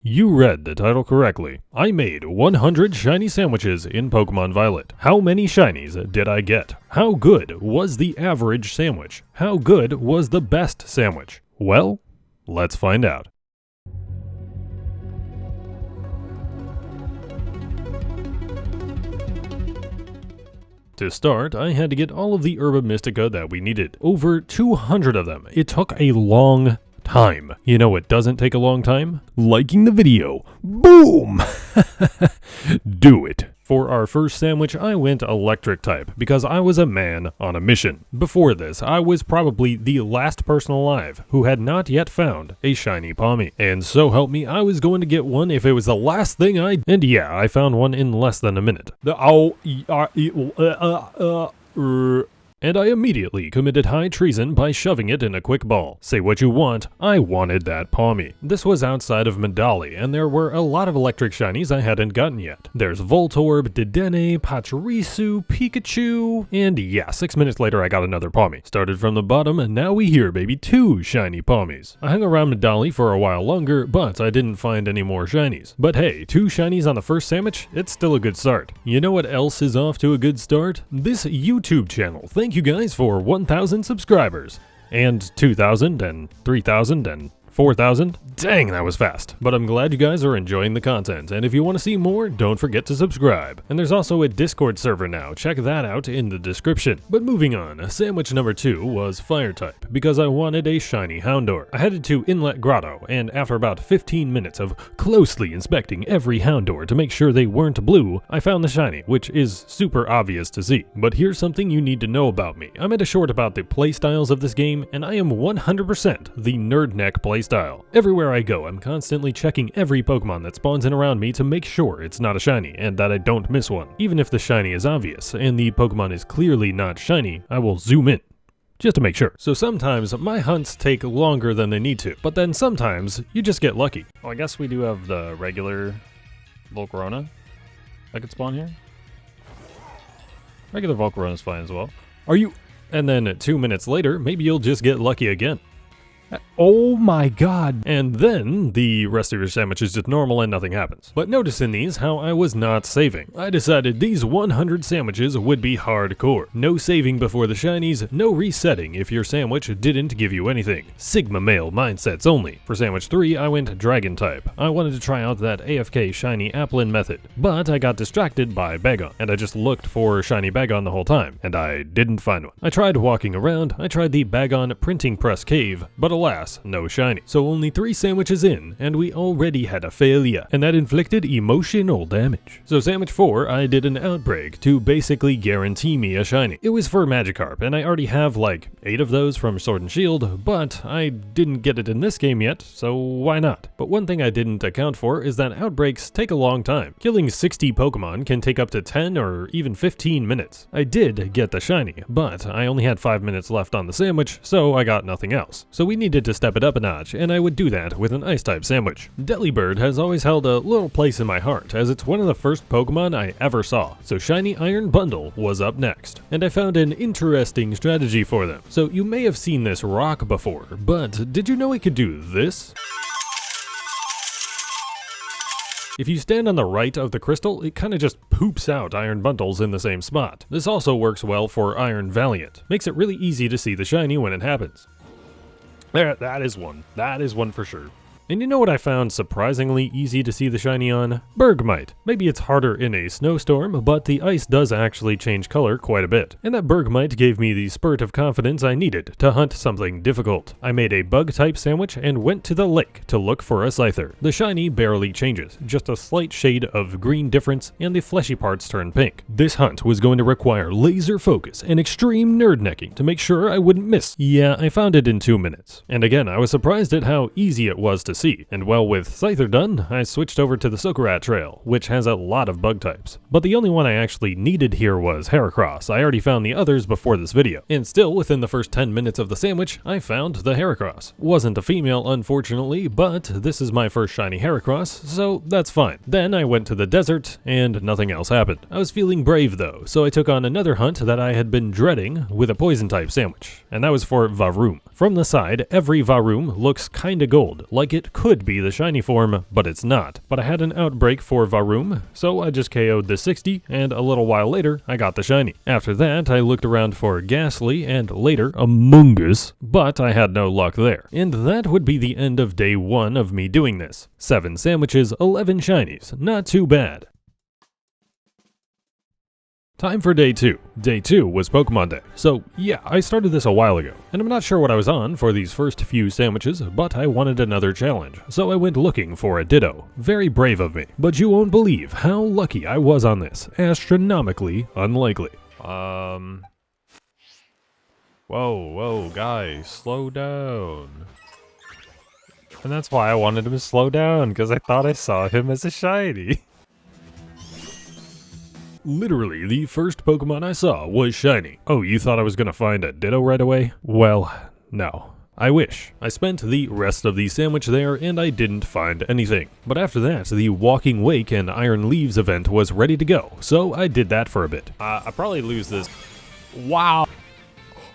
You read the title correctly. I made 100 shiny sandwiches in Pokemon Violet. How many shinies did I get? How good was the average sandwich? How good was the best sandwich? Well, let's find out. To start, I had to get all of the Herba Mystica that we needed. Over 200 of them. It took a long time. You know what doesn't take a long time? Liking the video. Boom! Do it. For our first sandwich, I went electric type because I was a man on a mission. Before this, I was probably the last person alive who had not yet found a shiny Pawmi. And so help me, I was going to get one if it was the last thing And yeah, I found one in less than a minute. And I immediately committed high treason by shoving it in a quick ball. Say what you want, I wanted that Pawmi. This was outside of Medali, and there were a lot of electric shinies I hadn't gotten yet. There's Voltorb, Dedenne, Pachirisu, Pikachu, and yeah, 6 minutes later I got another Pawmi. Started from the bottom, and now we here, baby, 2 shiny Pawmis. I hung around Medali for a while longer, but I didn't find any more shinies. But hey, 2 shinies on the first sandwich, it's still a good start. You know what else is off to a good start? This YouTube channel. Thank you guys for 1,000 subscribers, and 2,000, and 3,000, and 4,000. Dang, that was fast. But I'm glad you guys are enjoying the content, and if you want to see more, don't forget to subscribe. And there's also a Discord server now, check that out in the description. But moving on, sandwich number 2 was fire type, because I wanted a shiny Houndour. I headed to Inlet Grotto, and after about 15 minutes of closely inspecting every Houndour to make sure they weren't blue, I found the shiny, which is super obvious to see. But here's something you need to know about me. I made a short about the playstyles of this game, and I am 100% the nerdneck playstyle. Everywhere I go, I'm constantly checking every Pokemon that spawns in around me to make sure it's not a shiny and that I don't miss one. Even if the shiny is obvious and the Pokemon is clearly not shiny, I will zoom in just to make sure. So sometimes my hunts take longer than they need to, but then sometimes you just get lucky. Well, I guess we do have the regular Volcarona that could spawn here. Regular Volcarona is fine as well. And then 2 minutes later, maybe you'll just get lucky again. Oh my god. And then the rest of your sandwich is just normal and nothing happens. But notice in these how I was not saving. I decided these 100 sandwiches would be hardcore. No saving before the shinies, no resetting if your sandwich didn't give you anything. Sigma male mindsets only. For sandwich 3, I went dragon type. I wanted to try out that AFK shiny Applin method, but I got distracted by Bagon, and I just looked for shiny Bagon the whole time, and I didn't find one. I tried walking around, I tried the Bagon printing press cave, but alas, no shiny. So only 3 sandwiches in, and we already had a failure, and that inflicted emotional damage. So sandwich 4, I did an outbreak to basically guarantee me a shiny. It was for Magikarp, and I already have like 8 of those from Sword and Shield, but I didn't get it in this game yet, so why not? But one thing I didn't account for is that outbreaks take a long time. Killing 60 Pokemon can take up to 10 or even 15 minutes. I did get the shiny, but I only had 5 minutes left on the sandwich, so I got nothing else. So we needed to step it up a notch, and I would do that with an Ice-type sandwich. Delibird has always held a little place in my heart, as it's one of the first Pokemon I ever saw, so Shiny Iron Bundle was up next. And I found an interesting strategy for them. So you may have seen this rock before, but did you know it could do this? If you stand on the right of the crystal, it kinda just poops out iron bundles in the same spot. This also works well for Iron Valiant. Makes it really easy to see the shiny when it happens. There, that is one. That is one for sure. And you know what I found surprisingly easy to see the shiny on? Bergmite. Maybe it's harder in a snowstorm, but the ice does actually change color quite a bit. And that Bergmite gave me the spurt of confidence I needed to hunt something difficult. I made a bug-type sandwich and went to the lake to look for a Scyther. The shiny barely changes, just a slight shade of green difference, and the fleshy parts turn pink. This hunt was going to require laser focus and extreme nerd-necking to make sure I wouldn't miss. Yeah, I found it in 2 minutes. And again, I was surprised at how easy it was to see. And well, with Scyther done, I switched over to the Sokarat Trail, which has a lot of bug types. But the only one I actually needed here was Heracross. I already found the others before this video. And still, within the first 10 minutes of the sandwich, I found the Heracross. Wasn't a female, unfortunately, but this is my first shiny Heracross, so that's fine. Then I went to the desert, and nothing else happened. I was feeling brave though, so I took on another hunt that I had been dreading with a poison type sandwich, and that was for Varoom. From the side, every Varoom looks kinda gold, like it could be the shiny form, but it's not. But I had an outbreak for Varoom, so I just KO'd the 60, and a little while later, I got the shiny. After that, I looked around for Ghastly, and later, Among Us, but I had no luck there. And that would be the end of day 1 of me doing this. 7 sandwiches, 11 shinies, not too bad. Time for day 2. Day 2 was Pokemon Day. So yeah, I started this a while ago, and I'm not sure what I was on for these first few sandwiches, but I wanted another challenge, so I went looking for a Ditto. Very brave of me, but you won't believe how lucky I was on this. Astronomically unlikely. Whoa, guys, slow down. And that's why I wanted him to slow down, because I thought I saw him as a shiny. Literally, the first Pokemon I saw was shiny. Oh, you thought I was gonna find a Ditto right away? Well, no. I wish. I spent the rest of the sandwich there and I didn't find anything. But after that, the Walking Wake and Iron Leaves event was ready to go, so I did that for a bit. I probably lose this. Wow.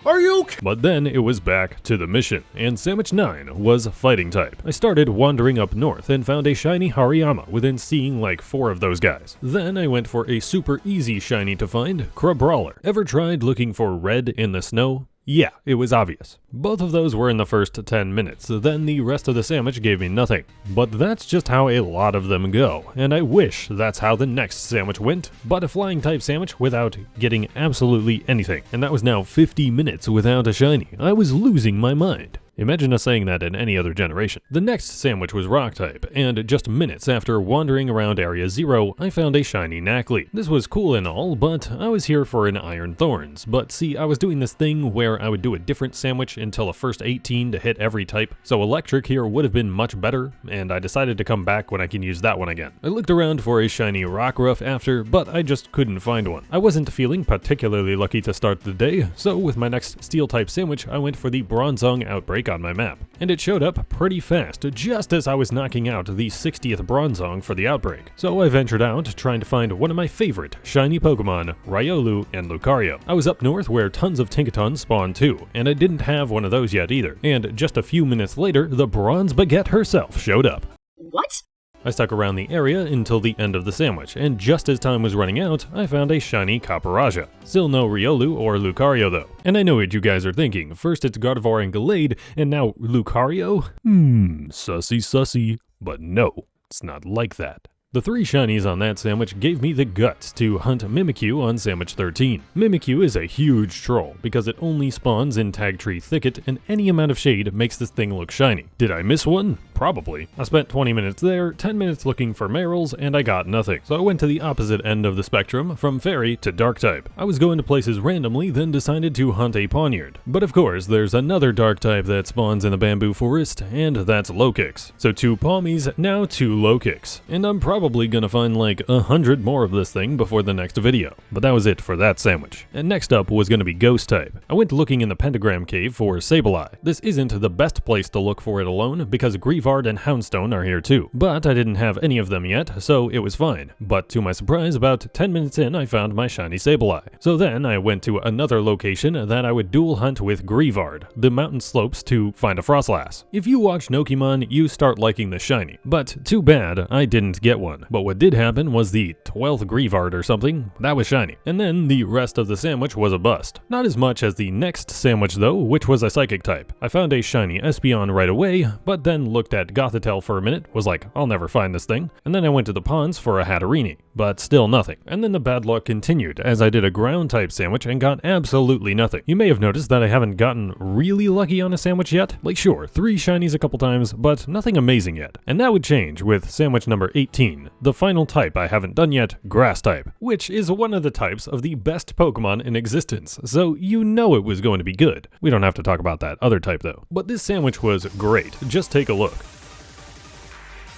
Are you okay? But then it was back to the mission, and Sandwich 9 was Fighting type. I started wandering up north and found a shiny Hariyama within seeing like 4 of those guys. Then I went for a super easy shiny to find, Crabrawler. Ever tried looking for red in the snow? Yeah, it was obvious. Both of those were in the first 10 minutes, then the rest of the sandwich gave me nothing. But that's just how a lot of them go, and I wish that's how the next sandwich went, but a flying type sandwich without getting absolutely anything. And that was now 50 minutes without a shiny. I was losing my mind. Imagine us saying that in any other generation. The next sandwich was rock type, and just minutes after wandering around Area 0, I found a shiny Knackley. This was cool and all, but I was here for an Iron Thorns. But see, I was doing this thing where I would do a different sandwich until a first 18 to hit every type, so electric here would have been much better, and I decided to come back when I can use that one again. I looked around for a shiny Rockruff after, but I just couldn't find one. I wasn't feeling particularly lucky to start the day, so with my next steel type sandwich, I went for the Bronzong Outbreak on my map, and it showed up pretty fast just as I was knocking out the 60th Bronzong for the outbreak. So I ventured out trying to find one of my favorite shiny Pokemon, Riolu and Lucario. I was up north where tons of Tinkatons spawned too, and I didn't have one of those yet either, and just a few minutes later the Bronze Baguette herself showed up. What? I stuck around the area until the end of the sandwich, and just as time was running out, I found a shiny Caparaja. Still no Riolu or Lucario though. And I know what you guys are thinking, first it's Gardevoir and Gallade, and now Lucario? Sussy. But no, it's not like that. The 3 shinies on that sandwich gave me the guts to hunt Mimikyu on sandwich 13. Mimikyu is a huge troll because it only spawns in Tagtree Thicket and any amount of shade makes this thing look shiny. Did I miss one? Probably. I spent 20 minutes there, 10 minutes looking for Marils, and I got nothing. So I went to the opposite end of the spectrum, from Fairy to Dark type. I was going to places randomly, then decided to hunt a Pawniard. But of course, there's another Dark type that spawns in the Bamboo Forest, and that's Low-Kicks. So 2 Pawmies, now 2 Low-Kicks. And I'm probably gonna find like 100 more of this thing before the next video. But that was it for that sandwich. And next up was gonna be Ghost type. I went looking in the Pentagram Cave for Sableye. This isn't the best place to look for it alone, because Greavard and Houndstone are here too. But I didn't have any of them yet, so it was fine. But to my surprise, about 10 minutes in, I found my shiny Sableye. So then I went to another location that I would dual hunt with Greavard, the mountain slopes, to find a Frostlass. If you watch Nokemon, you start liking the shiny. But too bad I didn't get one. But what did happen was the 12th Greavard or something, that was shiny. And then the rest of the sandwich was a bust. Not as much as the next sandwich though, which was a Psychic type. I found a shiny Espeon right away, but then looked at Gothitelle for a minute, was like, I'll never find this thing. And then I went to the ponds for a Hatterini, but still nothing. And then the bad luck continued as I did a ground type sandwich and got absolutely nothing. You may have noticed that I haven't gotten really lucky on a sandwich yet. Like sure, 3 shinies a couple times, but nothing amazing yet. And that would change with sandwich number 18. The final type I haven't done yet, Grass type, which is one of the types of the best Pokemon in existence, so you know it was going to be good. We don't have to talk about that other type though. But this sandwich was great, just take a look.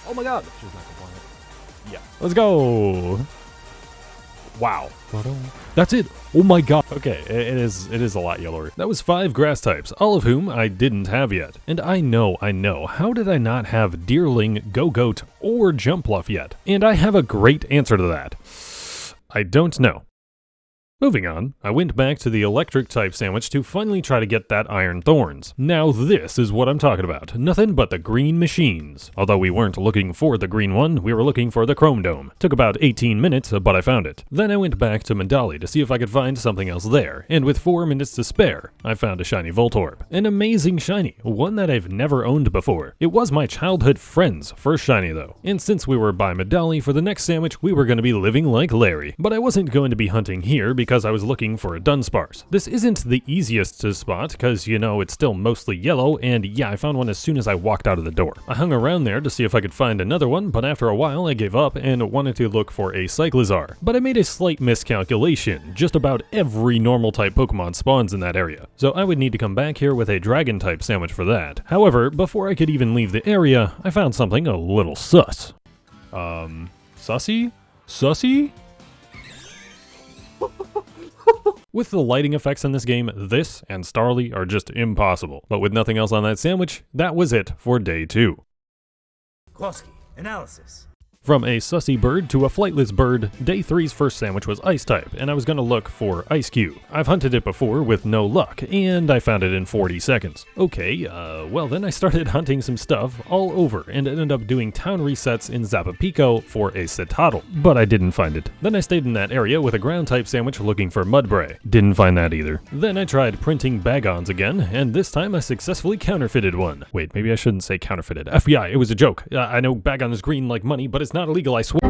Oh my god! Yeah. Let's go! Wow. That's it! Oh my god! Okay, it is a lot yellower. That was 5 grass types, all of whom I didn't have yet. And I know, how did I not have Deerling, Go-Goat, or Jumpluff yet? And I have a great answer to that. I don't know. Moving on, I went back to the electric type sandwich to finally try to get that iron thorns. Now this is what I'm talking about. Nothing but the green machines. Although we weren't looking for the green one, we were looking for the chrome dome. Took about 18 minutes, but I found it. Then I went back to Mandali to see if I could find something else there, and with 4 minutes to spare, I found a shiny Voltorb. An amazing shiny, one that I've never owned before. It was my childhood friend's first shiny though, and since we were by Mandali for the next sandwich, we were going to be living like Larry. But I wasn't going to be hunting here because I was looking for a Dunsparce. This isn't the easiest to spot because, you know, it's still mostly yellow, and yeah, I found one as soon as I walked out of the door. I hung around there to see if I could find another one, but after a while I gave up and wanted to look for a Cyclizar. But I made a slight miscalculation. Just about every normal type Pokemon spawns in that area, so I would need to come back here with a dragon type sandwich for that. However, before I could even leave the area, I found something a little sus. Sussy? Sussy? With the lighting effects in this game, this and Starly are just impossible. But with nothing else on that sandwich, that was it for day 2. Kloski, analysis. From a sussy bird to a flightless bird, day 3's first sandwich was ice type, and I was gonna look for Ice Cube. I've hunted it before with no luck, and I found it in 40 seconds. Okay, well then I started hunting some stuff all over, and ended up doing town resets in Zapapico for a Citadel, but I didn't find it. Then I stayed in that area with a ground type sandwich looking for Mudbray. Didn't find that either. Then I tried printing Bagons again, and this time I successfully counterfeited one. Wait, maybe I shouldn't say counterfeited. FBI, it was a joke. I know Bagon is green like money, but it's not illegal, I swear.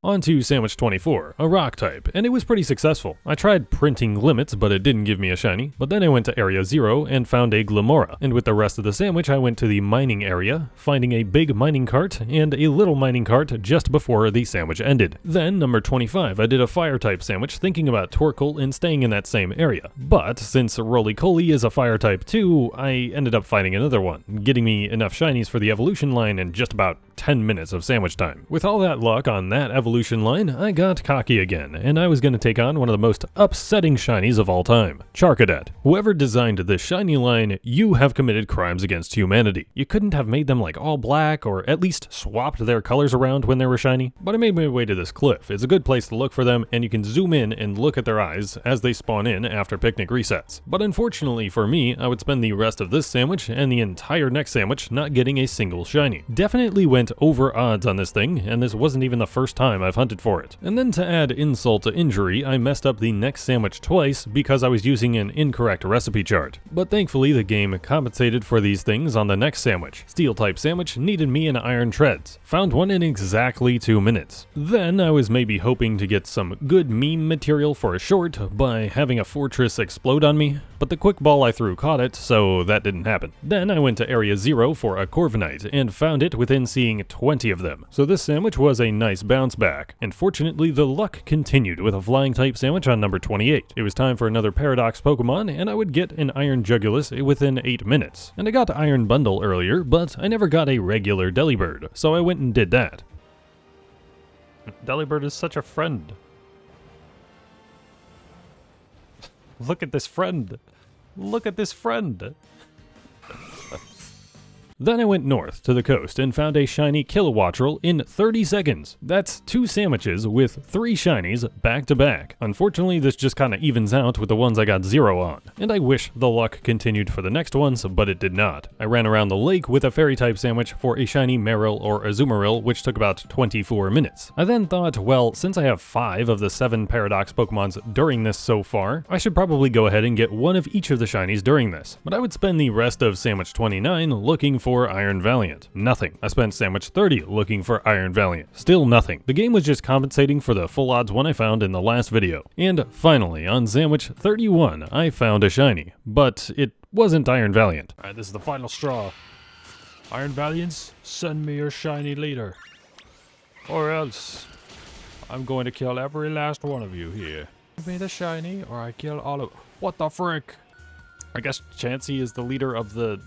On to sandwich 24, a rock type, and it was pretty successful. I tried printing limits, but it didn't give me a shiny. But then I went to area 0 and found a Glamora, and with the rest of the sandwich I went to the mining area, finding a big mining cart and a little mining cart just before the sandwich ended. Then, number 25, I did a fire type sandwich thinking about Torkoal and staying in that same area. But since Roly-Coly is a fire type too, I ended up finding another one, getting me enough shinies for the evolution line in just about 10 minutes of sandwich time. With all that luck on that evolution line, I got cocky again, and I was going to take on one of the most upsetting shinies of all time, Charcadet. Whoever designed this shiny line, you have committed crimes against humanity. You couldn't have made them like all black, or at least swapped their colors around when they were shiny. But I made my way to this cliff. It's a good place to look for them, and you can zoom in and look at their eyes as they spawn in after picnic resets. But unfortunately for me, I would spend the rest of this sandwich and the entire next sandwich not getting a single shiny. Definitely went over odds on this thing, and this wasn't even the first time I've hunted for it. And then to add insult to injury, I messed up the next sandwich twice because I was using an incorrect recipe chart. But thankfully the game compensated for these things on the next sandwich. Steel type sandwich needed me an iron treads. Found one in exactly 2 minutes. Then I was maybe hoping to get some good meme material for a short by having a fortress explode on me, but the quick ball I threw caught it, so that didn't happen. Then I went to area 0 for a Corviknight and found it within seeing 20 of them. So this sandwich was a nice bounce back. And fortunately, the luck continued with a flying type sandwich on number 28. It was time for another Paradox Pokemon, and I would get an Iron Jugulus within 8 minutes. And I got the Iron Bundle earlier, but I never got a regular Delibird, so I went and did that. Delibird is such a friend. Look at this friend. Look at this friend. Then I went north to the coast and found a shiny Kilowattrel in 30 seconds. That's 2 sandwiches with 3 shinies back to back. Unfortunately, this just kinda evens out with the ones I got 0 on. And I wish the luck continued for the next ones, but it did not. I ran around the lake with a fairy type sandwich for a shiny Marill or Azumarill, which took about 24 minutes. I then thought, well, since I have 5 of the 7 Paradox Pokemons during this so far, I should probably go ahead and get one of each of the shinies during this. But I would spend the rest of sandwich 29 looking for Iron Valiant. Nothing. I spent sandwich 30 looking for Iron Valiant. Still nothing. The game was just compensating for the full odds one I found in the last video. And finally, on sandwich 31, I found a shiny. But it wasn't Iron Valiant. Alright, this is the final straw. Iron Valiants, send me your shiny leader. Or else, I'm going to kill every last one of you here. Give me the shiny, or I kill all of... What the frick? I guess Chansey is the leader of the...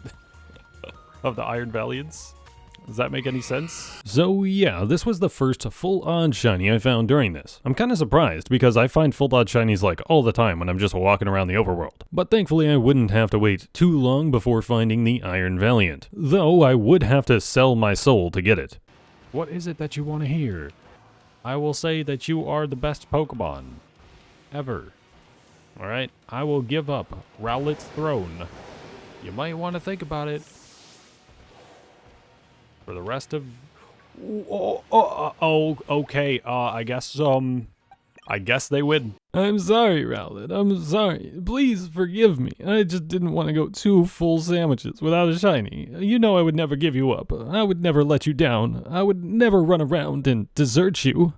of the Iron Valiants? Does that make any sense? So yeah, this was the first full-on shiny I found during this. I'm kinda surprised because I find full-on shinies like all the time when I'm just walking around the overworld. But thankfully I wouldn't have to wait too long before finding the Iron Valiant. Though I would have to sell my soul to get it. What is it that you want to hear? I will say that you are the best Pokemon. ever. Alright, I will give up Rowlet's throne. You might want to think about it. For the rest of... okay, I guess they win. I'm sorry, Rowlet. I'm sorry. Please forgive me. I just didn't want to go 2 full sandwiches without a shiny. You know I would never give you up. I would never let you down. I would never run around and desert you.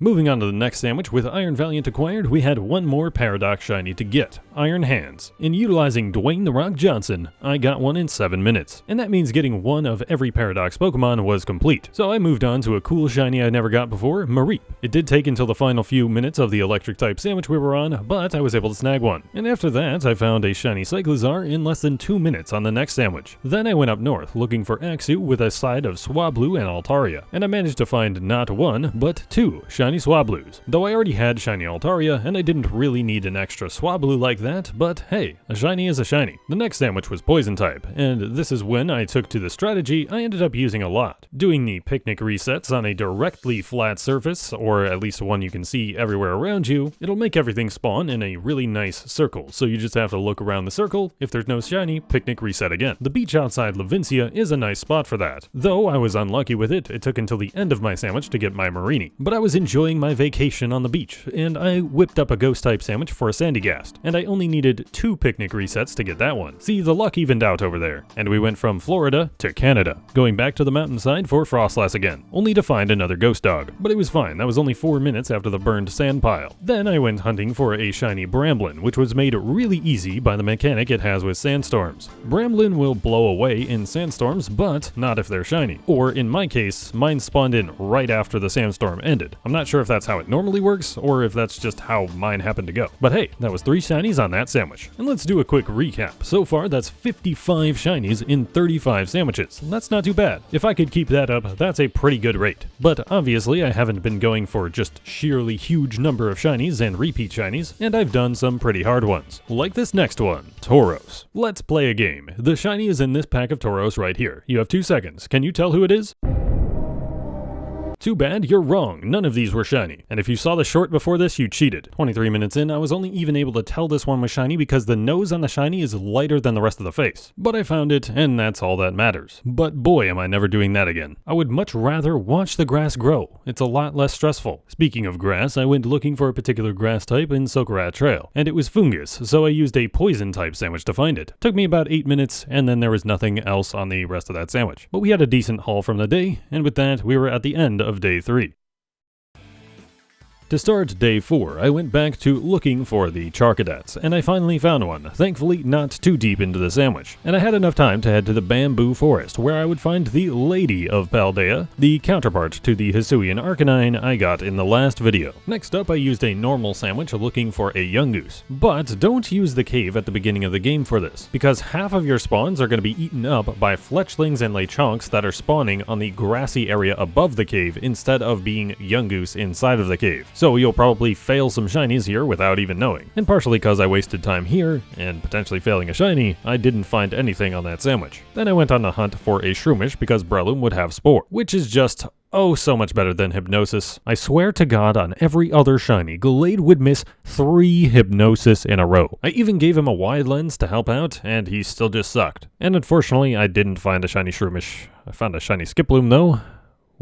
Moving on to the next sandwich, with Iron Valiant acquired, we had one more Paradox shiny to get, Iron Hands. In utilizing Dwayne The Rock Johnson, I got one in 7 minutes, and that means getting one of every Paradox Pokemon was complete. So I moved on to a cool shiny I never got before, Mareep. It did take until the final few minutes of the electric type sandwich we were on, but I was able to snag one. And after that, I found a shiny Cyclizar in less than 2 minutes on the next sandwich. Then I went up north looking for Axew with a side of Swablu and Altaria, and I managed to find not 1, but 2 shiny Swablus. Though I already had shiny Altaria, and I didn't really need an extra Swablu like that, but hey, a shiny is a shiny. The next sandwich was poison type, and this is when I took to the strategy I ended up using a lot. Doing the picnic resets on a directly flat surface, or at least one you can see everywhere around you, it'll make everything spawn in a really nice circle, so you just have to look around the circle. If there's no shiny, picnic reset again. The beach outside Levincia is a nice spot for that. Though I was unlucky with it, it took until the end of my sandwich to get my Marini. But I was enjoying my vacation on the beach, and I whipped up a ghost type sandwich for a Sandygast, and I only needed 2 picnic resets to get that one. See, the luck evened out over there, and we went from Florida to Canada, going back to the mountainside for Frostlass again, only to find another ghost dog. But it was fine, that was only 4 minutes after the burned sand pile. Then I went hunting for a shiny Bramblin, which was made really easy by the mechanic it has with sandstorms. Bramblin will blow away in sandstorms, but not if they're shiny. Or in my case, mine spawned in right after the sandstorm ended. I'm not sure if that's how it normally works, or if that's just how mine happened to go. But hey, that was 3 shinies on that sandwich. And let's do a quick recap. So far, that's 55 shinies in 35 sandwiches. That's not too bad. If I could keep that up, that's a pretty good rate. But obviously, I haven't been going for just sheerly huge number of shinies and repeat shinies, and I've done some pretty hard ones. Like this next one, Tauros. Let's play a game. The shiny is in this pack of Tauros right here. You have 2 seconds. Can you tell who it is? Too bad, you're wrong. None of these were shiny. And if you saw the short before this, you cheated. 23 minutes in, I was only even able to tell this one was shiny because the nose on the shiny is lighter than the rest of the face. But I found it, and that's all that matters. But boy, am I never doing that again. I would much rather watch the grass grow. It's a lot less stressful. Speaking of grass, I went looking for a particular grass type in Sokarat Trail, and it was fungus, so I used a poison type sandwich to find it. Took me about 8 minutes, and then there was nothing else on the rest of that sandwich. But we had a decent haul from the day, and with that, we were at the end of day 3. To start day 4, I went back to looking for the Charcadets, and I finally found one, thankfully not too deep into the sandwich. And I had enough time to head to the Bamboo Forest, where I would find the Lady of Paldea, the counterpart to the Hisuian Arcanine I got in the last video. Next up, I used a normal sandwich looking for a Yungoos. But don't use the cave at the beginning of the game for this, because half of your spawns are going to be eaten up by fletchlings and lechonks that are spawning on the grassy area above the cave instead of being Yungoos inside of the cave. So you'll probably fail some shinies here without even knowing. And partially because I wasted time here, and potentially failing a shiny, I didn't find anything on that sandwich. Then I went on a hunt for a Shroomish because Breloom would have Spore, which is just oh so much better than Hypnosis. I swear to God, on every other shiny, Gallade would miss 3 Hypnosis in a row. I even gave him a wide lens to help out, and he still just sucked. And unfortunately, I didn't find a shiny Shroomish. I found a shiny Skiploom though.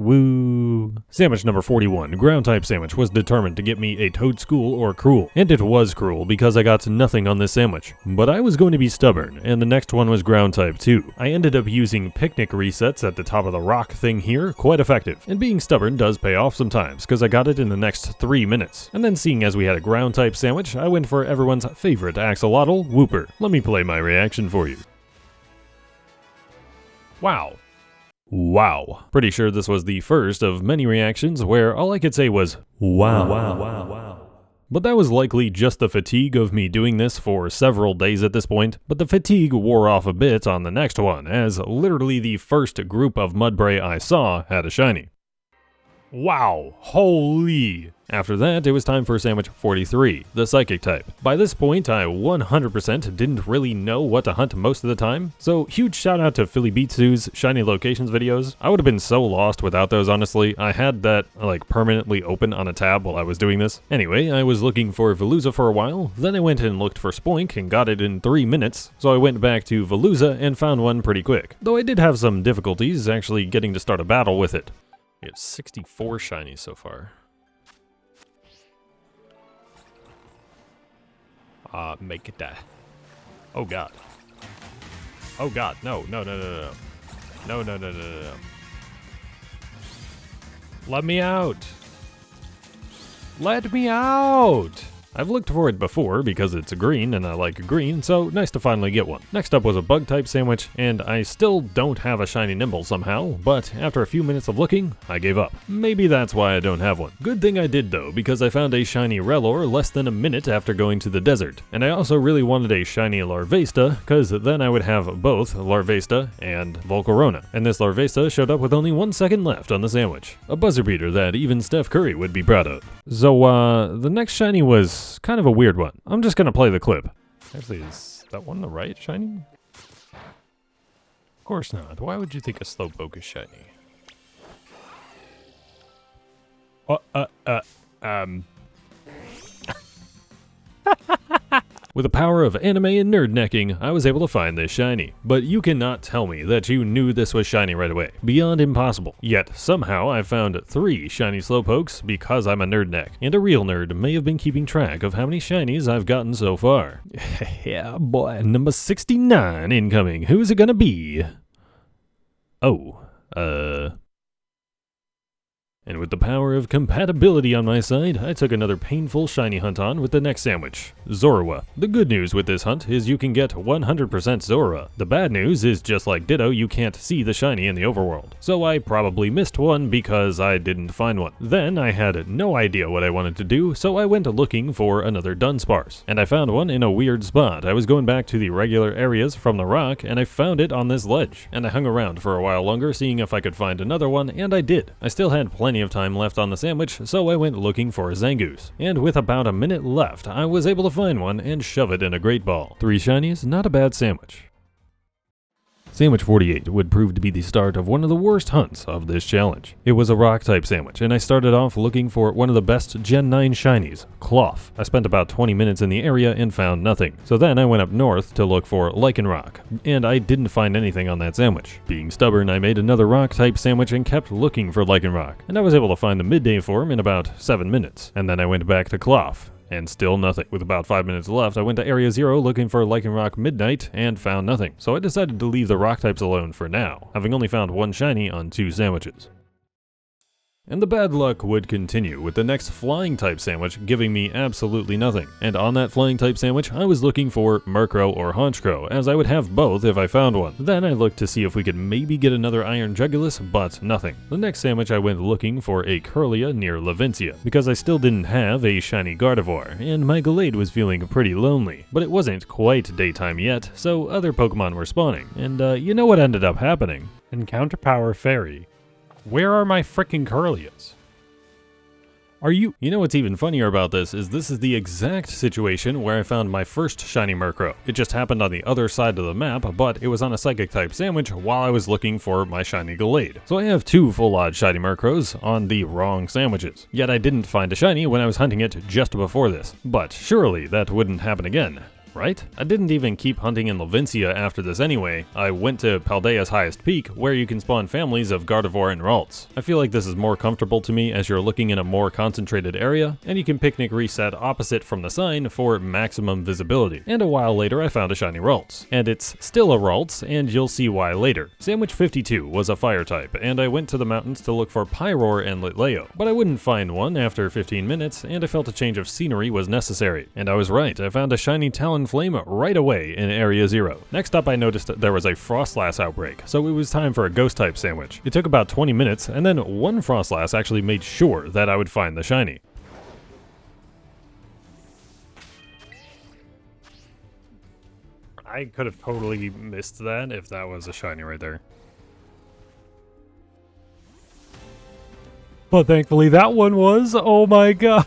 Woo. Sandwich number 41, ground type sandwich, was determined to get me a Toadstool or Cruel. And it was Cruel because I got nothing on this sandwich. But I was going to be stubborn, and the next one was ground type too. I ended up using picnic resets at the top of the rock thing here, quite effective. And being stubborn does pay off sometimes, because I got it in the next 3 minutes. And then seeing as we had a ground type sandwich, I went for everyone's favorite axolotl, Wooper. Let me play my reaction for you. Wow. Wow. Pretty sure this was the first of many reactions where all I could say was, wow. But that was likely just the fatigue of me doing this for several days at this point, but the fatigue wore off a bit on the next one, as literally the first group of Mudbray I saw had a shiny. Wow, holy. After that, it was time for sandwich 43, the psychic type. By this point, I 100% didn't really know what to hunt most of the time, so huge shout out to Philly Beatsu's Shiny Locations videos. I would have been so lost without those, honestly. I had that like permanently open on a tab while I was doing this. Anyway, I was looking for Veluza for a while, then I went and looked for Spoink and got it in 3 minutes, so I went back to Veluza and found one pretty quick, though I did have some difficulties actually getting to start a battle with it. We have 64 shinies so far. Make it that. Oh god. Oh god, no. No. Let me out. Let me out. I've looked for it before because it's a green and I like green, so nice to finally get one. Next up was a bug type sandwich, and I still don't have a shiny Nimble somehow, but after a few minutes of looking, I gave up. Maybe that's why I don't have one. Good thing I did though, because I found a shiny Relor less than a minute after going to the desert. And I also really wanted a shiny Larvesta, cause then I would have both Larvesta and Volcarona. And this Larvesta showed up with only 1 second left on the sandwich. A buzzer beater that even Steph Curry would be proud of. So the next shiny was kind of a weird one. I'm just gonna play the clip. Actually, is that one the right shiny? Of course not. Why would you think a Slowpoke is shiny? With the power of anime and nerd necking, I was able to find this shiny. But you cannot tell me that you knew this was shiny right away. Beyond impossible. Yet, somehow I found 3 shiny Slowpokes because I'm a nerd neck. And a real nerd may have been keeping track of how many shinies I've gotten so far. Yeah, boy. Number 69 incoming. Who's it gonna be? And with the power of compatibility on my side, I took another painful shiny hunt on with the next sandwich, Zorua. The good news with this hunt is you can get 100% Zorua. The bad news is just like Ditto, you can't see the shiny in the overworld. So I probably missed one because I didn't find one. Then I had no idea what I wanted to do, so I went looking for another Dunsparce. And I found one in a weird spot. I was going back to the regular areas from the rock, and I found it on this ledge. And I hung around for a while longer, seeing if I could find another one, and I did. I still had plenty of time left on the sandwich, so I went looking for a Zangoose. And with about a minute left, I was able to find one and shove it in a great ball. 3 shinies, not a bad sandwich. Sandwich 48 would prove to be the start of one of the worst hunts of this challenge. It was a rock type sandwich, and I started off looking for one of the best Gen 9 shinies, Cloth. I spent about 20 minutes in the area and found nothing. So then I went up north to look for Lycanroc, and I didn't find anything on that sandwich. Being stubborn, I made another rock type sandwich and kept looking for Lycanroc, and I was able to find the midday form in about 7 minutes. And then I went back to Cloth. And still nothing. With about 5 minutes left, I went to Area 0 looking for Lycanroc Midnight and found nothing. So I decided to leave the rock types alone for now, having only found 1 shiny on 2 sandwiches. And the bad luck would continue, with the next flying type sandwich giving me absolutely nothing. And on that flying type sandwich, I was looking for Murkrow or Honchkrow, as I would have both if I found one. Then I looked to see if we could maybe get another Iron Jugulus, but nothing. The next sandwich I went looking for a Curlia near Lavencia, because I still didn't have a shiny Gardevoir, and my Gallade was feeling pretty lonely. But it wasn't quite daytime yet, so other Pokemon were spawning. And you know what ended up happening? Encounter Power Fairy. Where are my frickin' Curlias? You know what's even funnier about this is the exact situation where I found my first shiny Murkrow. It just happened on the other side of the map, but it was on a psychic type sandwich while I was looking for my shiny Gallade. So I have 2 full-odd shiny Murkrows on the wrong sandwiches. Yet I didn't find a shiny when I was hunting it just before this. But surely that wouldn't happen again. Right? I didn't even keep hunting in Lavencia after this anyway. I went to Paldea's highest peak, where you can spawn families of Gardevoir and Ralts. I feel like this is more comfortable to me as you're looking in a more concentrated area, and you can picnic reset opposite from the sign for maximum visibility. And a while later I found a shiny Ralts. And it's still a Ralts, and you'll see why later. Sandwich 52 was a fire type, and I went to the mountains to look for Pyroar and Litleo. But I wouldn't find one after 15 minutes, and I felt a change of scenery was necessary. And I was right, I found a shiny Talonflame right away in Area 0. Next up I noticed that there was a Frostlass outbreak, so it was time for a ghost type sandwich. It took about 20 minutes, and then one Frostlass actually made sure that I would find the shiny. I could have totally missed that if that was a shiny right there. But thankfully that one was, oh my god.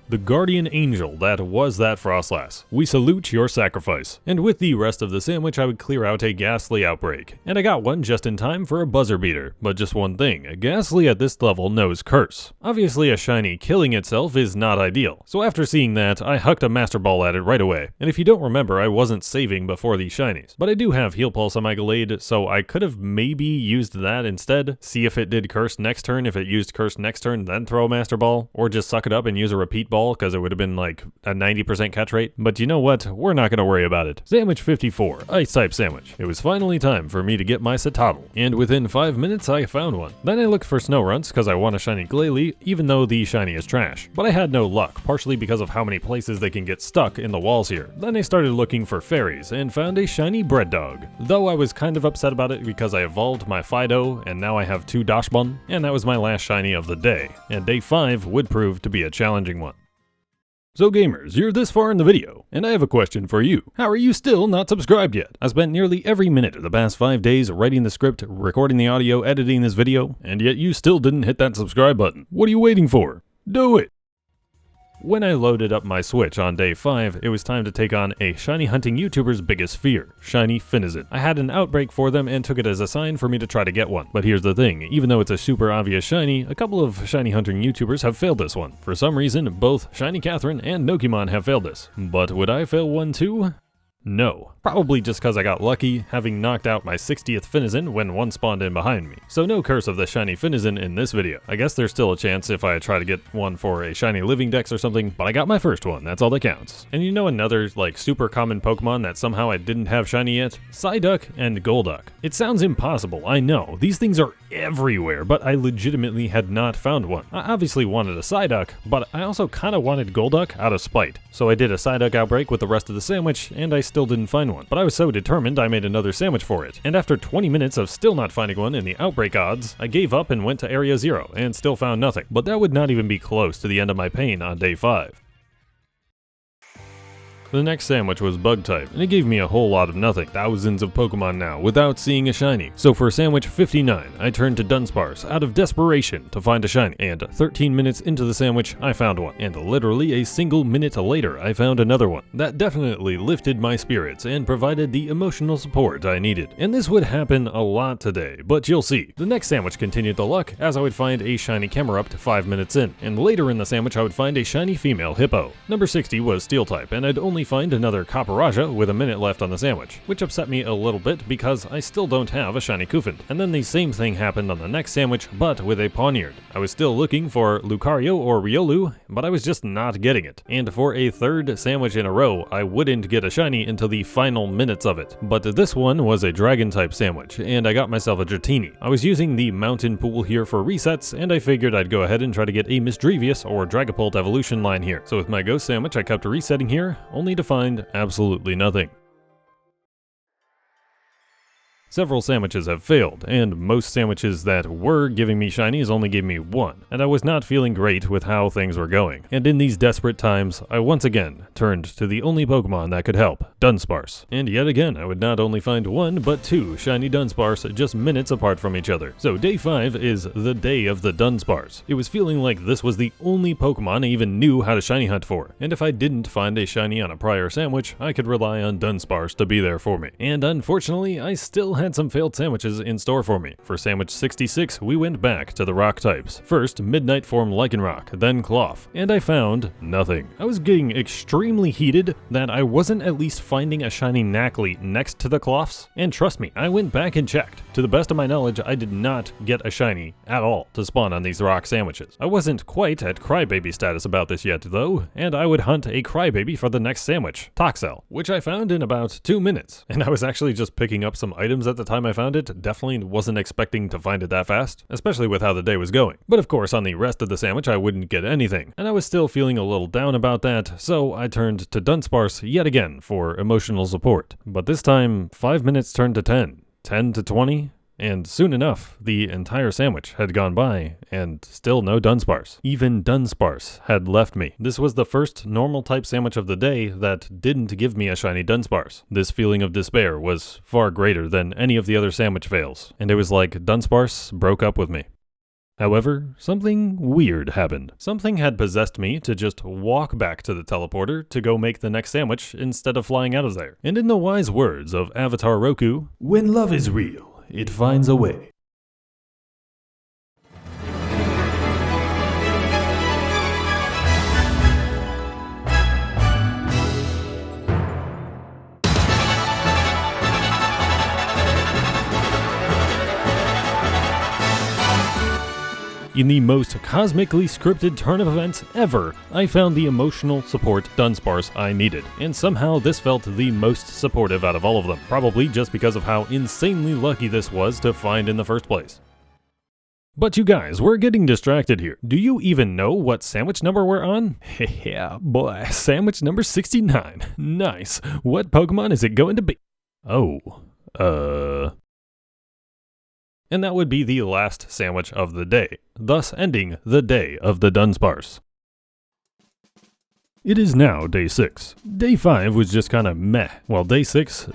The guardian angel that was that Frostlass, we salute your sacrifice. And with the rest of the sandwich, I would clear out a ghastly outbreak. And I got one just in time for a buzzer beater. But just one thing, a ghastly at this level knows curse. Obviously a shiny killing itself is not ideal. So after seeing that, I hucked a master ball at it right away. And if you don't remember, I wasn't saving before these shinies. But I do have heal pulse on my Gallade, so I could have maybe used that instead. See if it did curse next turn. If it used curse next turn, then throw a master ball. Or just suck it up and use a repeat ball, because it would have been like a 90% catch rate. But you know what? We're not going to worry about it. Sandwich 54, ice type sandwich. It was finally time for me to get my Citadel, and within 5 minutes I found one. Then I looked for snow runts because I want a shiny Glalie, even though the shiny is trash. But I had no luck, partially because of how many places they can get stuck in the walls here. Then I started looking for fairies and found a shiny bread dog. Though I was kind of upset about it because I evolved my Fido and now I have 2 Dachsbun, and that was my last shiny of the day. And day 5 would prove to be a challenging one. So gamers, you're this far in the video, and I have a question for you. How are you still not subscribed yet? I spent nearly every minute of the past 5 days writing the script, recording the audio, editing this video, and yet you still didn't hit that subscribe button. What are you waiting for? Do it! When I loaded up my Switch on day 5, it was time to take on a shiny hunting YouTuber's biggest fear, shiny Finizen. I had an outbreak for them and took it as a sign for me to try to get one. But here's the thing, even though it's a super obvious shiny, a couple of shiny hunting YouTubers have failed this one. For some reason, both Shiny Catherine and Nokimon have failed this. But would I fail one too? No. Probably just because I got lucky, having knocked out my 60th Finizen when one spawned in behind me. So no curse of the shiny Finizen in this video. I guess there's still a chance if I try to get one for a shiny living dex or something, but I got my first one, that's all that counts. And you know another, like, super common Pokemon that somehow I didn't have shiny yet? Psyduck and Golduck. It sounds impossible, I know. These things are everywhere, but I legitimately had not found one. I obviously wanted a Psyduck, but I also kinda wanted Golduck out of spite. So I did a Psyduck outbreak with the rest of the sandwich, and I still didn't find one. But I was so determined I made another sandwich for it. And after 20 minutes of still not finding one in the outbreak odds, I gave up and went to Area 0 and still found nothing. But that would not even be close to the end of my pain on day 5. The next sandwich was bug type, and it gave me a whole lot of nothing. Thousands of Pokemon now, without seeing a shiny. So for sandwich 59, I turned to Dunsparce out of desperation to find a shiny. And 13 minutes into the sandwich, I found one. And literally a single minute later, I found another one. That definitely lifted my spirits and provided the emotional support I needed. And this would happen a lot today, but you'll see. The next sandwich continued the luck, as I would find a shiny Camerupt 5 minutes in. And later in the sandwich, I would find a shiny female Hippo. Number 60 was Steel type, and I'd only find another Copperajah with a minute left on the sandwich, which upset me a little bit because I still don't have a shiny Koofant. And then the same thing happened on the next sandwich, but with a Pawniard. I was still looking for Lucario or Riolu, but I was just not getting it. And for a third sandwich in a row, I wouldn't get a shiny until the final minutes of it. But this one was a Dragon type sandwich, and I got myself a Dratini. I was using the Mountain Pool here for resets, and I figured I'd go ahead and try to get a Misdrevious or Dragapult evolution line here. So with my Ghost sandwich, I kept resetting here, only to find absolutely nothing. Several sandwiches have failed, and most sandwiches that were giving me shinies only gave me one, and I was not feeling great with how things were going. And in these desperate times, I once again turned to the only Pokemon that could help, Dunsparce. And yet again, I would not only find one, but 2 shiny Dunsparce just minutes apart from each other. So day 5 is the day of the Dunsparce. It was feeling like this was the only Pokemon I even knew how to shiny hunt for, and if I didn't find a shiny on a prior sandwich, I could rely on Dunsparce to be there for me. And unfortunately, I still had some failed sandwiches in store for me. For sandwich 66, we went back to the rock types. First, Midnight Form Lycanroc, then Cloth, and I found nothing. I was getting extremely heated that I wasn't at least finding a shiny Knackley next to the Cloths, and trust me, I went back and checked. To the best of my knowledge, I did not get a shiny at all to spawn on these rock sandwiches. I wasn't quite at Crybaby status about this yet though, and I would hunt a Crybaby for the next sandwich, Toxel, which I found in about 2 minutes. And I was actually just picking up some items at the time I found it. Definitely wasn't expecting to find it that fast, especially with how the day was going. But of course, on the rest of the sandwich, I wouldn't get anything, and I was still feeling a little down about that, so I turned to Dunsparce yet again for emotional support. But this time, 5 minutes turned to 10, 10 to 20, and soon enough, the entire sandwich had gone by, and still no Dunsparce. Even Dunsparce had left me. This was the first normal type sandwich of the day that didn't give me a shiny Dunsparce. This feeling of despair was far greater than any of the other sandwich fails, and it was like Dunsparce broke up with me. However, something weird happened. Something had possessed me to just walk back to the teleporter to go make the next sandwich instead of flying out of there. And in the wise words of Avatar Roku, when love is real, it finds a way. In the most cosmically scripted turn of events ever, I found the emotional support Dunsparce I needed, and somehow this felt the most supportive out of all of them, probably just because of how insanely lucky this was to find in the first place. But you guys, we're getting distracted here. Do you even know what sandwich number we're on? Yeah, boy, sandwich number 69. Nice. What Pokemon is it going to be? And that would be the last sandwich of the day, thus ending the day of the Dunsparce. It is now day 6. Day 5 was just kinda meh, while day 6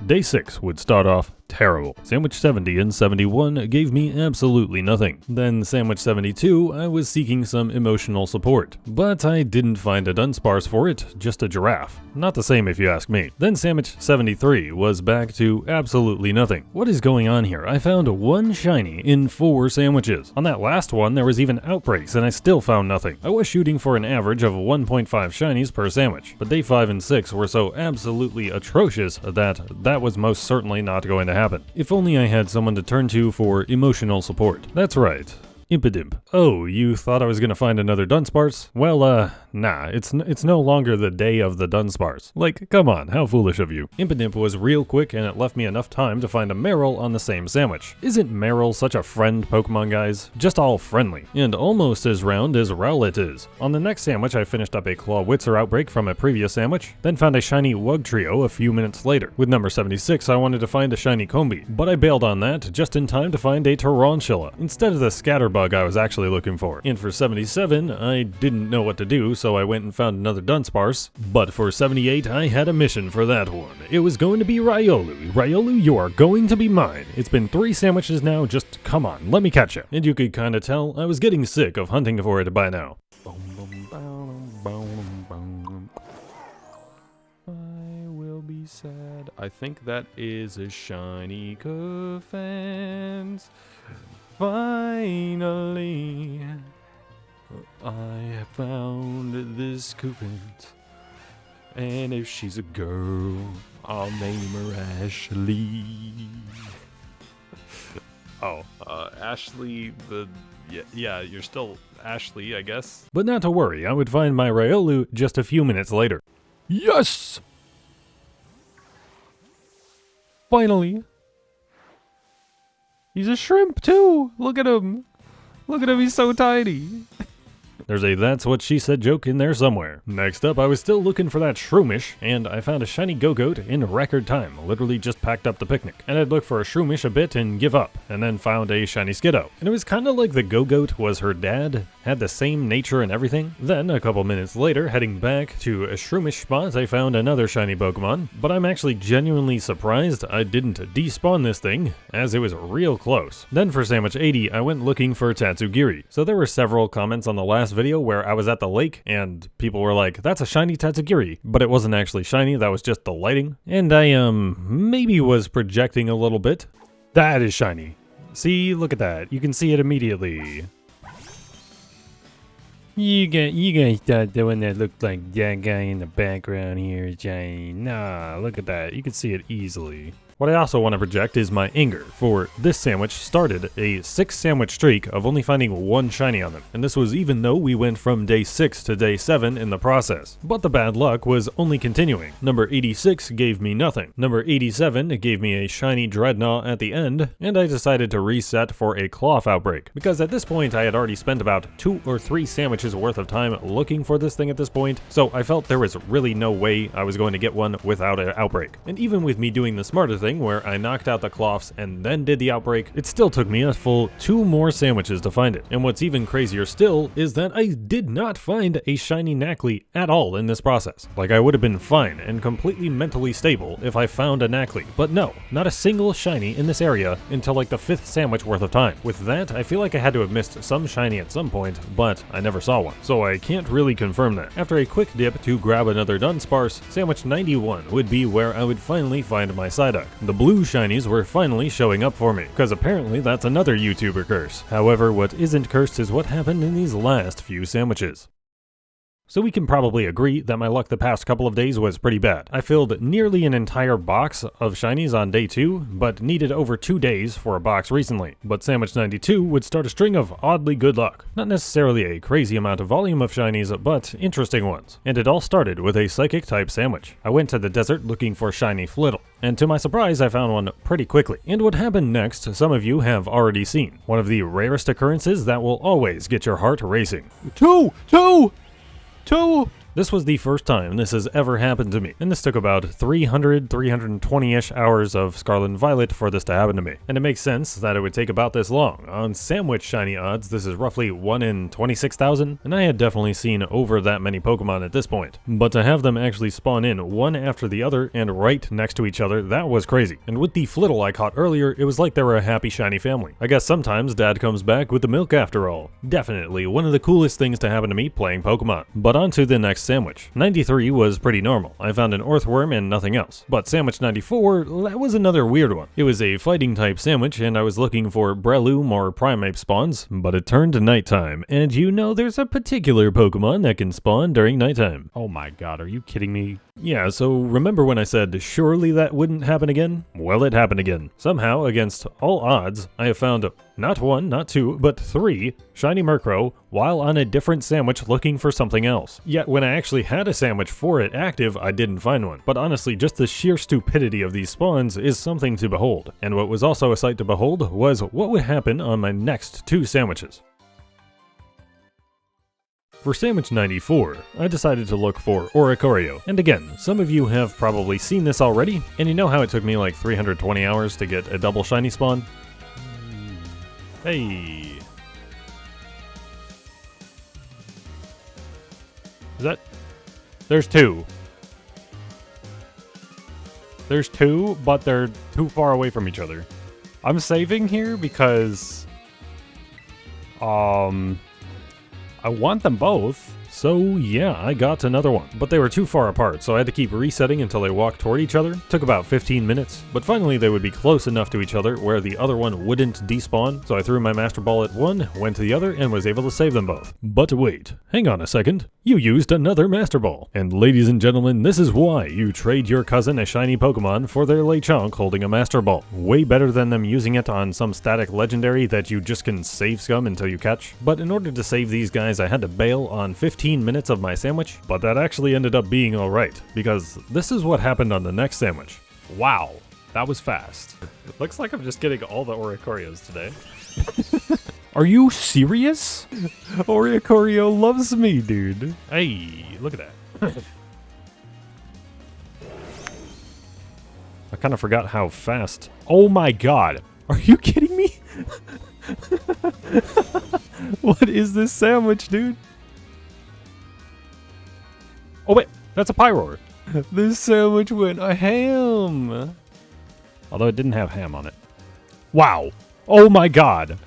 would start off terrible. Sandwich 70 and 71 gave me absolutely nothing. Then Sandwich 72, I was seeking some emotional support, but I didn't find a Dunsparce for it, just a giraffe. Not the same if you ask me. Then Sandwich 73 was back to absolutely nothing. What is going on here? I found one shiny in 4 sandwiches. On that last one, there was even outbreaks and I still found nothing. I was shooting for an average of 1.5 shinies per sandwich, but day 5 and 6 were so absolutely atrocious that was most certainly not going to happen. If only I had someone to turn to for emotional support. That's right. Impidimp. Oh, you thought I was gonna find another Dunsparce? Well, nah, it's no longer the day of the Dunsparce. Like, come on, how foolish of you. Impidimp was real quick and it left me enough time to find a Marill on the same sandwich. Isn't Marill such a friend Pokemon, guys? Just all friendly. And almost as round as Rowlet is. On the next sandwich, I finished up a Clawitzer outbreak from a previous sandwich, then found a shiny Wugtrio a few minutes later. With number 76, I wanted to find a shiny Combi, but I bailed on that just in time to find a Tarantula, instead of the Scatterbug I was actually looking for. And for 77, I didn't know what to do, so I went and found another Dunsparce. But for 78, I had a mission for that one. It was going to be Riolu. Riolu, you are going to be mine. It's been 3 sandwiches now, just come on, let me catch you. And you could kinda tell I was getting sick of hunting for it by now. I will be sad. I think that is a shiny Cofans. Finally, I have found this Coupant, and if she's a girl, I'll name her Ashley. Ashley, yeah, you're still Ashley, I guess. But not to worry, I would find my Riolu just a few minutes later. Yes! Finally. He's a shrimp too! Look at him! Look at him, he's so tiny! There's a that's what she said joke in there somewhere. Next up, I was still looking for that Shroomish, and I found a shiny Go-Goat in record time. Literally just packed up the picnic. And I'd look for a Shroomish a bit and give up, and then found a shiny Skiddo. And it was kinda like the Go-Goat was her dad, had the same nature and everything. Then, a couple minutes later, heading back to a Shroomish spot, I found another shiny Pokemon. But I'm actually genuinely surprised I didn't despawn this thing, as it was real close. Then for Sandwich 80, I went looking for Tatsugiri. So there were several comments on the last video where I was at the lake and people were like, that's a shiny Tatsugiri, but it wasn't actually shiny, that was just the lighting. And I maybe was projecting a little bit. That is shiny. See, look at that. You can see it immediately. You guys thought the one that looked like that guy in the background here is shiny. Nah, look at that. You can see it easily. What I also want to project is my anger, for this sandwich started a 6 sandwich streak of only finding 1 shiny on them, and this was even though we went from day 6 to day 7 in the process. But the bad luck was only continuing. Number 86 gave me nothing. Number 87 gave me a shiny Dreadnought at the end, and I decided to reset for a Cloth outbreak, because at this point I had already spent about 2 or 3 sandwiches worth of time looking for this thing at this point, so I felt there was really no way I was going to get one without an outbreak. And even with me doing the smarter thing, thing where I knocked out the cloths and then did the outbreak, it still took me a full 2 more sandwiches to find it. And what's even crazier still is that I did not find a shiny Knackley at all in this process. Like, I would have been fine and completely mentally stable if I found a Knackley, but no, not a single shiny in this area until like the 5th sandwich worth of time. With that, I feel like I had to have missed some shiny at some point, but I never saw one, so I can't really confirm that. After a quick dip to grab another Dunsparce, sandwich 91 would be where I would finally find my Psyduck. The blue shinies were finally showing up for me, because apparently that's another YouTuber curse. However, what isn't cursed is what happened in these last few sandwiches. So we can probably agree that my luck the past couple of days was pretty bad. I filled nearly an entire box of shinies on day 2, but needed over 2 days for a box recently. But Sandwich 92 would start a string of oddly good luck. Not necessarily a crazy amount of volume of shinies, but interesting ones. And it all started with a psychic type sandwich. I went to the desert looking for shiny Flittle, and to my surprise I found one pretty quickly. And what happened next, some of you have already seen. One of the rarest occurrences that will always get your heart racing. Two! This was the first time this has ever happened to me, and this took about 320-ish hours of Scarlet and Violet for this to happen to me. And it makes sense that it would take about this long. On sandwich shiny odds, this is roughly 1 in 26,000, and I had definitely seen over that many Pokemon at this point. But to have them actually spawn in one after the other and right next to each other, that was crazy. And with the Flittle I caught earlier, it was like they were a happy shiny family. I guess sometimes Dad comes back with the milk after all. Definitely one of the coolest things to happen to me playing Pokemon. But on to the next sandwich. 93 was pretty normal. I found an Earthworm and nothing else. But sandwich 94, that was another weird one. It was a fighting type sandwich and I was looking for Breloom or Primeape spawns, but it turned to nighttime. And you know there's a particular Pokemon that can spawn during nighttime. Oh my god, are you kidding me? Yeah, so remember when I said surely that wouldn't happen again? Well, it happened again. Somehow, against all odds, I have found not 1, not 2, but 3 shiny Murkrow while on a different sandwich looking for something else. Yet when I actually had a sandwich for it active, I didn't find one. But honestly, just the sheer stupidity of these spawns is something to behold. And what was also a sight to behold was what would happen on my next 2 sandwiches. For Sandwich 94, I decided to look for Oricorio. And again, some of you have probably seen this already, and you know how it took me like 320 hours to get a double shiny spawn? Hey. Is that... There's 2. There's 2, but they're too far away from each other. I'm saving here because... I want them both. So yeah, I got another one. But they were too far apart, so I had to keep resetting until they walked toward each other. Took about 15 minutes, but finally they would be close enough to each other where the other one wouldn't despawn. So I threw my Master Ball at one, went to the other, and was able to save them both. But wait, hang on a second. You used another Master Ball. And ladies and gentlemen, this is why you trade your cousin a shiny Pokemon for their Lechonk holding a Master Ball. Way better than them using it on some static legendary that you just can save scum until you catch. But in order to save these guys, I had to bail on 15 minutes of my sandwich, but that actually ended up being alright, because this is what happened on the next sandwich. Wow, that was fast. Looks like I'm just getting all the Oricorios today. Are you serious? Oricorio loves me, dude. Hey, look at that. I kind of forgot how fast. Oh my god. Are you kidding me? What is this sandwich, dude? Oh wait, that's a Pyroar. This sandwich went a ham. Although it didn't have ham on it. Wow. Oh my god.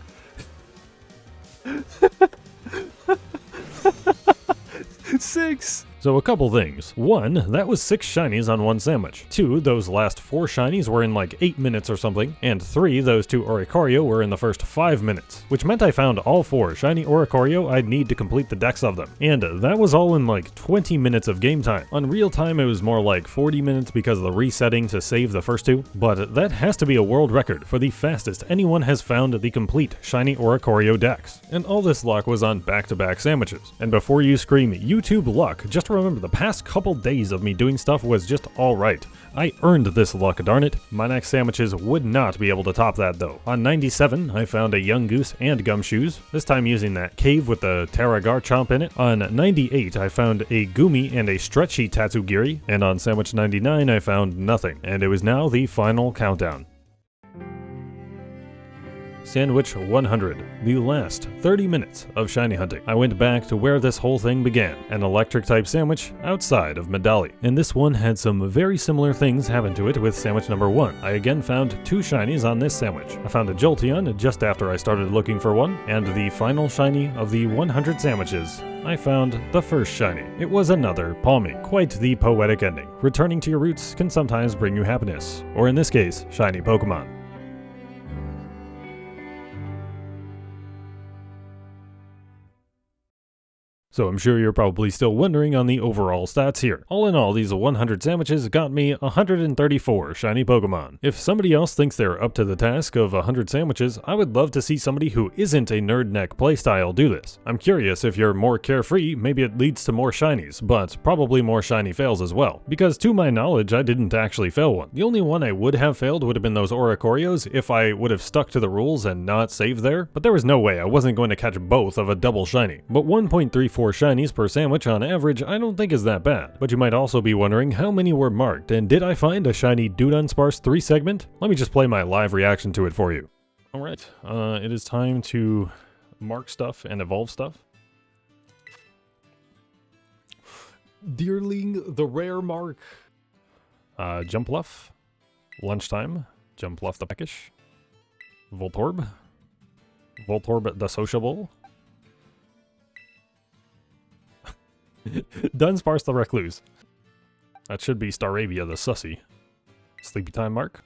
6. So a couple things. 1, that was 6 shinies on one sandwich. 2, those last 4 shinies were in like 8 minutes or something. And 3, those 2 Oricorio were in the first 5 minutes. Which meant I found all 4 shiny Oricorio I'd need to complete the dex of them. And that was all in like 20 minutes of game time. On real time it was more like 40 minutes because of the resetting to save the first 2. But that has to be a world record for the fastest anyone has found the complete shiny Oricorio dex. And all this luck was on back-to-back sandwiches. And before you scream YouTube luck, just to remember the past couple days of me doing stuff was just alright. I earned this luck, darn it. My next sandwiches would not be able to top that though. On 97, I found a young goose and gumshoes, this time using that cave with the Taragar chomp in it. On 98, I found a Gumi and a stretchy Tatsugiri, and on sandwich 99, I found nothing, and it was now the final countdown. Sandwich 100, the last 30 minutes of shiny hunting. I went back to where this whole thing began, an electric type sandwich outside of Medali. And this one had some very similar things happen to it with sandwich number 1. I again found 2 shinies on this sandwich. I found a Jolteon just after I started looking for one, and the final shiny of the 100 sandwiches, I found the first shiny. It was another Palmy. Quite the poetic ending. Returning to your roots can sometimes bring you happiness, or in this case, shiny Pokemon. So I'm sure you're probably still wondering on the overall stats here. All in all, these 100 sandwiches got me 134 shiny Pokemon. If somebody else thinks they're up to the task of 100 sandwiches, I would love to see somebody who isn't a nerd neck playstyle do this. I'm curious if you're more carefree, maybe it leads to more shinies, but probably more shiny fails as well. Because to my knowledge, I didn't actually fail one. The only one I would have failed would have been those Oricorios if I would have stuck to the rules and not saved there, but there was no way I wasn't going to catch both of a double shiny. But 1.34 shinies per sandwich on average I don't think is that bad. But you might also be wondering how many were marked, and did I find a shiny Dunsparce 3 segment? Let me just play my live reaction to it for you. Alright, it is time to mark stuff and evolve stuff. Deerling, the rare mark. Jumpluff, Lunchtime, Jumpluff the Peckish, Voltorb, Voltorb the Sociable, Dunsparce the Recluse. That should be Staravia the Sussy. Sleepy Time mark.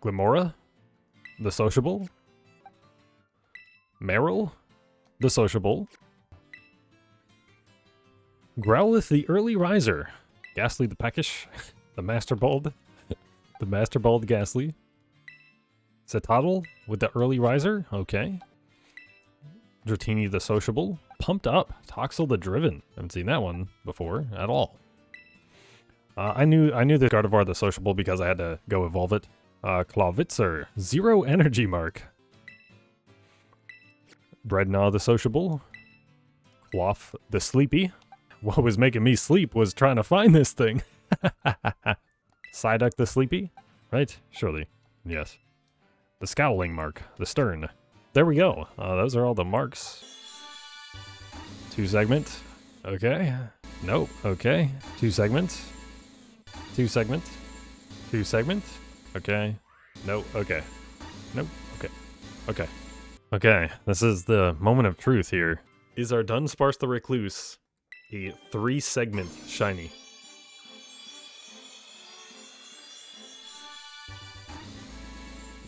Glimora, the Sociable. Meryl, the Sociable. Growlithe the Early Riser. Ghastly the Peckish. The Master Bald. The Master Bald Ghastly. Cetadel with the Early Riser. Okay. Dratini the Sociable. Pumped Up, Toxel the Driven. Haven't seen that one before at all. I knew the Gardevoir the Sociable because I had to go evolve it. Clawitzer, 0 energy mark. Dreadnought the Sociable. Cloth the Sleepy. What was making me sleep was trying to find this thing. Psyduck the Sleepy, right? Surely, yes. The Scowling mark, the Stern. There we go. Those are all the marks. 2 segment. Okay. Nope. Okay. 2 segment. 2 segment. 2 segment. Okay. Nope. Okay. Nope. Okay. Okay. Okay. This is the moment of truth here. Is our Dunsparce the Recluse a 3 segment shiny?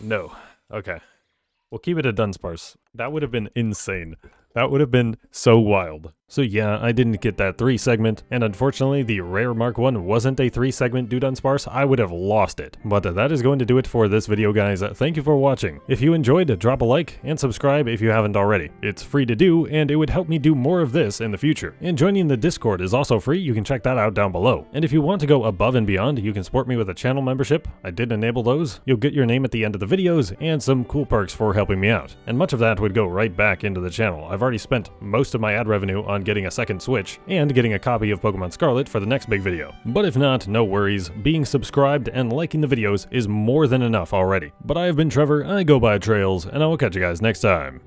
No. Okay. We'll keep it at Dunsparce. That would have been insane. That would have been so wild. So yeah, I didn't get that 3 segment, and unfortunately the rare mark one wasn't a 3 segment Dunsparce. I would have lost it. But that is going to do it for this video, guys. Thank you for watching. If you enjoyed, drop a like and subscribe if you haven't already. It's free to do, and it would help me do more of this in the future. And joining the Discord is also free. You can check that out down below. And if you want to go above and beyond, you can support me with a channel membership. I did enable those. You'll get your name at the end of the videos and some cool perks for helping me out. And much of that would go right back into the channel. I've already spent most of my ad revenue on getting a second Switch and getting a copy of Pokemon Scarlet for the next big video. But if not, no worries. Being subscribed and liking the videos is more than enough already. But I have been Trevor, I go by Trails, and I will catch you guys next time.